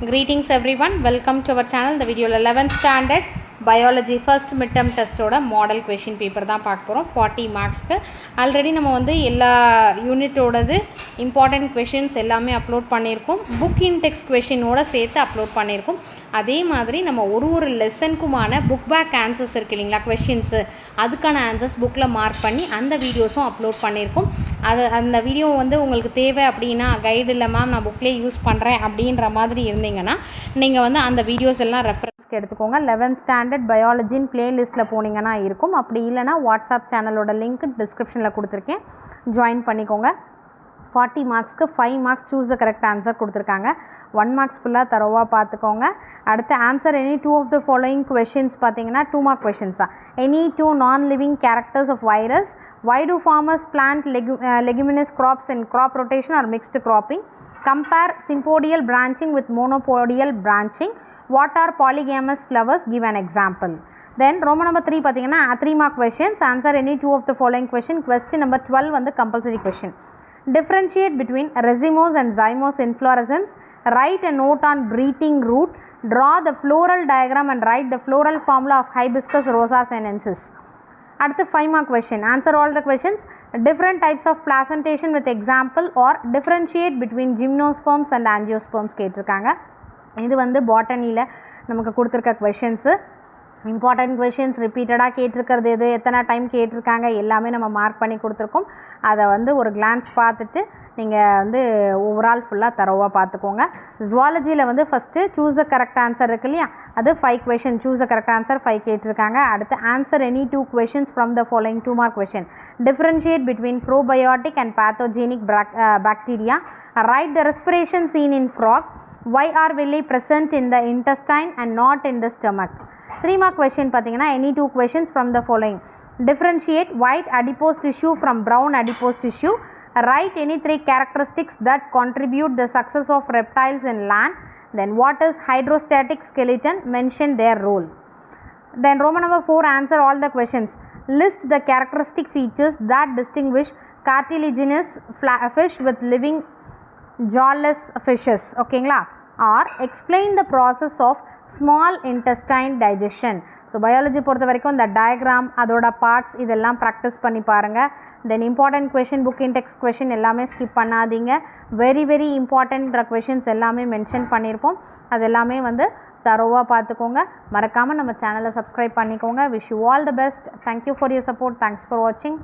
Greetings everyone, welcome to our channel. The video 11th standard biology first midterm test oda model question paper தான் பார்க்க போறோம் 40 marks க்கு. Already நம்ம வந்து எல்லா யூனிட் ஓடது important questions எல்லாமே அப்லோட் பண்ணியிருக்கோம். புக் இன் டெக்ஸ்ட் question ஓட சேர்த்து அப்லோட் பண்ணியிருக்கோம். அதே மாதிரி நம்ம ஒரு லெசனுக்குமான புக் பேக் ஆன்சர்ஸ் இருக்கு இல்லைங்களா, questions அதுக்கான ஆன்சர்ஸ் புக்கில் மார்க் பண்ணி அந்த வீடியோஸும் அப்லோட் பண்ணியிருக்கோம். அந்த வீடியோ வந்து உங்களுக்கு தேவை அப்படின்னா கைடு இல்லை மேம் நான் புக்லேயே யூஸ் பண்ணுறேன் அப்படின்ற மாதிரி இருந்தீங்கன்னா நீங்கள் வந்து அந்த வீடியோஸ் எல்லாம் ரெஃபரன்ஸ்க்கு எடுத்துக்கோங்க. 11th ஸ்டாண்டர்ட் பயாலஜின் பிளேலிஸ்ட்டில் போனீங்கன்னா இருக்கும். அப்படி இல்லைனா வாட்ஸ்அப் சேனலோட லிங்க் டிஸ்கிரிப்ஷனில் கொடுத்துருக்கேன், ஜாயின் பண்ணிக்கோங்க. 40 மார்க்ஸ்க்கு 5 marks choose the correct answer கொடுத்துருக்காங்க. 1 மார்க்ஸ் ஃபுல்லாக தரோவாக பார்த்துக்கோங்க. அடுத்து answer any 2 of the following questions பார்த்தீங்கன்னா 2 மார்க் கொஷின்ஸ் தான். Any 2 non living characters of virus. Why do farmers plant leguminous crops in crop rotation or mixed cropping? Compare sympodial branching with monopodial branching. What are polygamous flowers? Give an example. Then Roman number 3 பார்த்தீங்கன்னா 3 mark questions. Answer any 2 of the following question. Question number 12 வந்து compulsory question. Differentiate between racemose and zymose inflorescence. Write a note on breathing root. Draw the floral diagram and write the floral formula of Hibiscus rosa sinensis. அடுத்து 5 mark question. Answer all the questions. Different types of placentation with example or differentiate between gymnosperms and angiosperms கேட்டிருக்காங்க. இது வந்து பாட்டனியில் நமக்கு கொடுத்துருக்க questions. Important questions ரிப்பீட்டடாக கேட்டிருக்கிறது எது, எத்தனை டைம் கேட்டிருக்காங்க எல்லாமே நம்ம மார்க் பண்ணி கொடுத்துருக்கோம். அதை வந்து ஒரு கிளான்ஸ் பார்த்துட்டு நீங்கள் வந்து ஓவரால் ஃபுல்லாக தரோவாக பார்த்துக்கோங்க. ஜுவாலஜியில் வந்து first choose the correct answer இருக்கு இல்லையா, அது 5 question. Choose the correct answer 5 கேட்டிருக்காங்க. அடுத்து answer any 2 questions from the following 2 mark question. Differentiate between probiotic and pathogenic bacteria. Write the respiration seen in frog. Why are villi present in the intestine and not in the stomach? 3 mark question பார்த்தீங்கன்னா any 2 questions from the following. Differentiate white adipose tissue from brown adipose tissue. Write any 3 characteristics that contribute the success of reptiles in land. Then what is hydrostatic skeleton? Mention their role. Then Roman number 4 answer all the questions. List the characteristic features that distinguish cartilaginous fish with living jawless fishes. ஓகேங்களா? Or explain the process of small intestine digestion. So biology பொறுத்த வரைக்கும் இந்த diagram அதோட parts இதெல்லாம் practice பண்ணி பாருங்கள். தென் important question, book in text question எல்லாமே skip பண்ணாதீங்க. வெரி இம்பார்ட்டன்ட் கொஷின்ஸ் எல்லாமே மென்ஷன் பண்ணியிருப்போம். அது எல்லாமே வந்து தரோவாக பார்த்துக்கோங்க. மறக்காமல் நம்ம சேனலை சப்ஸ்கிரைப் பண்ணிக்கோங்க. Wish you all the best. Thank you for your support. Thanks for வாட்சிங்.